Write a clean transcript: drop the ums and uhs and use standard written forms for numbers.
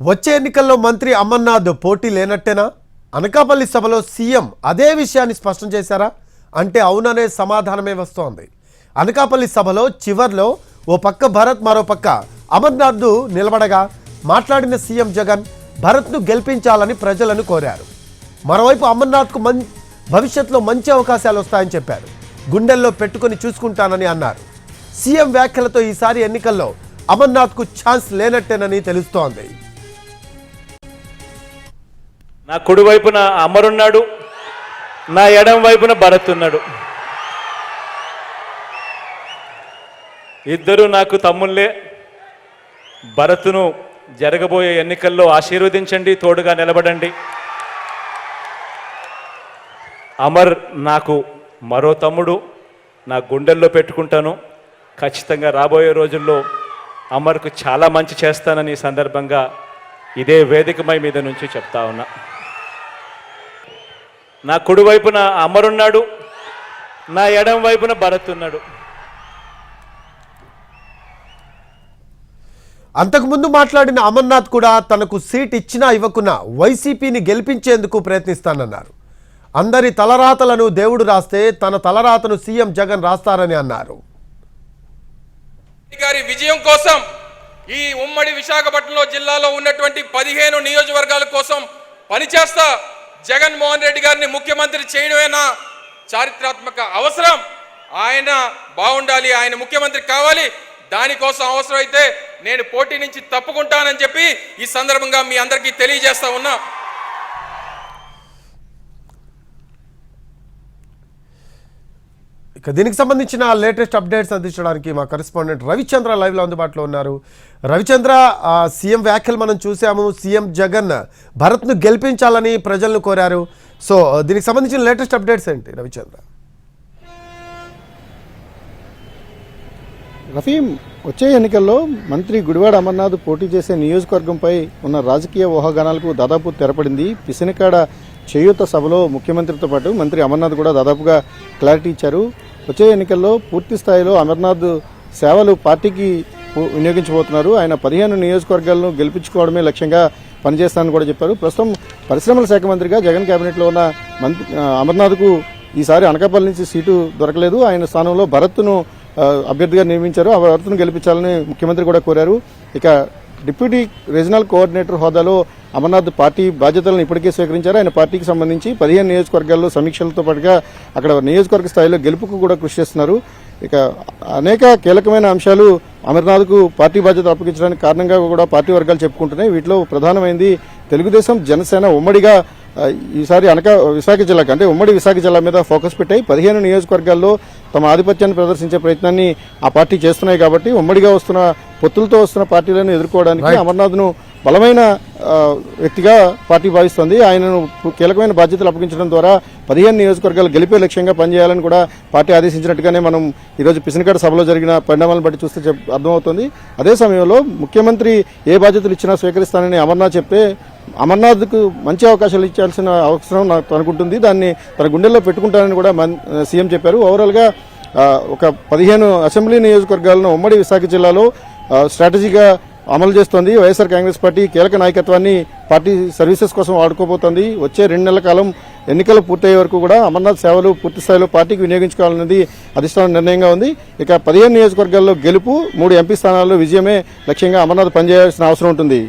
వచ్చే ఎన్నికల్లో మంత్రి అమర్నాథ్ పోటీ లేనట్టేనా? అనకాపల్లి సభలో సీఎం అదే విషయాన్ని స్పష్టం చేశారా అంటే అవుననే సమాధానమే వస్తోంది. అనకాపల్లి సభలో చివర్లో ఓ పక్క భరత్ మరో పక్క అమర్నాథ్ నిలబడగా మాట్లాడిన సీఎం జగన్ భరత్ను గెలిపించాలని ప్రజలను కోరారు. మరోవైపు అమర్నాథ్కు భవిష్యత్తులో మంచి అవకాశాలు వస్తాయని చెప్పారు. గుండెల్లో పెట్టుకొని చూసుకుంటానని అన్నారు. సీఎం వ్యాఖ్యలతో ఈసారి ఎన్నికల్లో అమర్నాథ్కు ఛాన్స్ లేనట్టేనని తెలుస్తోంది. నా కుడి వైపున అమరున్నాడు, నా ఎడం వైపున భరత్ ఉన్నాడు. ఇద్దరు నాకు తమ్ముళ్ళే. భరత్ను జరగబోయే ఎన్నికల్లో ఆశీర్వదించండి, తోడుగా నిలబడండి. అమర్ నాకు మరో తమ్ముడు, నా గుండెల్లో పెట్టుకుంటాను. ఖచ్చితంగా రాబోయే రోజుల్లో అమర్కు చాలా మంచి చేస్తానని సందర్భంగా ఇదే వేదికమై మీద నుంచి చెప్తా ఉన్నా. నా కుడి వైపున అమరున్నాడు, నా ఎడం వైపున భరత్ ఉన్నాడు. అంతకుముందు మాట్లాడిన అమర్నాథ్ కూడా తనకు సీట్ ఇచ్చినా ఇవ్వకున్నా వైసీపీని గెలిపించేందుకు ప్రయత్నిస్తానన్నారు. అందరి తలరాతలను దేవుడు రాస్తే తన తలరాతను సీఎం జగన్ రాస్తారని అన్నారు. గారి విజయం కోసం ఈ ఉమ్మడి విశాఖపట్నంలో జిల్లాలో ఉన్నటువంటి 15 నియోజకవర్గాల కోసం పనిచేస్తా. జగన్మోహన్ రెడ్డి గారిని ముఖ్యమంత్రి చేయడమేనా చారిత్రాత్మక అవసరం. ఆయన బాగుండాలి, ఆయన ముఖ్యమంత్రి కావాలి. దానికోసం అవసరమైతే నేను పోటీ నుంచి తప్పుకుంటానని చెప్పి ఈ సందర్భంగా మీ అందరికీ తెలియజేస్తా ఉన్నా. ఇక దీనికి సంబంధించిన లేటెస్ట్ అప్డేట్స్ అందించడానికి మా కరెస్పాండెంట్ రవిచంద్ర లైవ్లో అందుబాటులో ఉన్నారు. రవిచంద్ర, సీఎం వ్యాఖ్యలు మనం చూసాము. సీఎం జగన్ భరత్ను గెలిపించాలని ప్రజలను కోరారు. సో దీనికి సంబంధించిన లేటెస్ట్ అప్డేట్స్ ఏంటి రవిచంద్ర? రఫీం, వచ్చే ఎన్నికల్లో మంత్రి గుడివాడ అమర్నాథ్ పోటీ చేసే నియోజకవర్గంపై ఉన్న రాజకీయ ఊహాగానాలకు దాదాపు తెరపడింది. పిసినికాడ చేయూత సభలో ముఖ్యమంత్రితో పాటు మంత్రి అమర్నాథ్ కూడా దాదాపుగా క్లారిటీ ఇచ్చారు. వచ్చే ఎన్నికల్లో పూర్తి స్థాయిలో అమర్నాథ్ సేవలు పార్టీకి వినియోగించబోతున్నారు. ఆయన 15 నియోజకవర్గాలను గెలిపించుకోవడమే లక్ష్యంగా పనిచేస్తానని కూడా చెప్పారు. ప్రస్తుతం పరిశ్రమల శాఖ మంత్రిగా జగన్ కేబినెట్లో ఉన్న అమర్నాథ్కు ఈసారి అనకాపల్లి నుంచి సీటు దొరకలేదు. ఆయన స్థానంలో భరత్ను అభ్యర్థిగా నియమించారు. ఆ భరత్ను గెలిపించాలని ముఖ్యమంత్రి కూడా కోరారు. ఇక డిప్యూటీ రీజనల్ కోఆర్డినేటర్ హోదాలో అమర్నాథ్ పార్టీ బాధ్యతలను ఇప్పటికే స్వీకరించారు. ఆయన పార్టీకి సంబంధించి 15 నియోజకవర్గాల్లో సమీక్షలతో పాటుగా అక్కడ నియోజకవర్గ స్థాయిలో గెలుపుకు కూడా కృషి చేస్తున్నారు. ఇక అనేక కీలకమైన అంశాలు అమర్నాథ్కు పార్టీ బాధ్యత అప్పగించడానికి కారణంగా కూడా పార్టీ వర్గాలు చెప్పుకుంటున్నాయి. వీటిలో ప్రధానమైంది తెలుగుదేశం జనసేన ఉమ్మడిగా ఈసారి విశాఖ జిల్లాకి అంటే ఉమ్మడి విశాఖ జిల్లా మీద ఫోకస్ పెట్టాయి. 15 నియోజకవర్గాల్లో తమ ఆధిపత్యాన్ని ప్రదర్శించే ప్రయత్నాన్ని ఆ పార్టీ చేస్తున్నాయి. కాబట్టి ఉమ్మడిగా వస్తున్న పొత్తులతో వస్తున్న పార్టీలను ఎదుర్కోవడానికి అమర్నాథ్ను బలమైన వ్యక్తిగా పార్టీ భావిస్తోంది. ఆయనను కీలకమైన బాధ్యతలు అప్పగించడం ద్వారా 15 నియోజకవర్గాలు గెలిపే లక్ష్యంగా పనిచేయాలని కూడా పార్టీ ఆదేశించినట్టుగానే మనం ఈరోజు పిసినికాడ సభలో జరిగిన పరిణామాలను బట్టి చూస్తే అర్థమవుతోంది. అదే సమయంలో ముఖ్యమంత్రి ఏ బాధ్యతలు ఇచ్చినా స్వీకరిస్తానని అమర్నాథ్ చెప్తే అమర్నాథ్కు మంచి అవకాశాలు ఇచ్చాల్సిన అవసరం నాకు అనుకుంటుంది. దాన్ని తన గుండెల్లో పెట్టుకుంటానని కూడా సీఎం చెప్పారు. ఓవరాల్గా ఒక 15 అసెంబ్లీ నియోజకవర్గాలను ఉమ్మడి విశాఖ జిల్లాలో స్ట్రాటజీగా అమలు చేస్తోంది. వైఎస్ఆర్ కాంగ్రెస్ పార్టీ కీలక నాయకత్వాన్ని పార్టీ సర్వీసెస్ కోసం వాడుకోబోతోంది. వచ్చే 2 నెలల కాలం ఎన్నికలు పూర్తయ్యే వరకు కూడా అమర్నాథ్ సేవలు పూర్తి స్థాయిలో పార్టీకి వినియోగించుకోవాలన్నది అధిష్టానం నిర్ణయంగా ఉంది. ఇక 15 నియోజకవర్గాల్లో గెలుపు, 3 ఎంపీ స్థానాల్లో విజయమే లక్ష్యంగా అమర్నాథ్ పనిచేయాల్సిన అవసరం ఉంటుంది.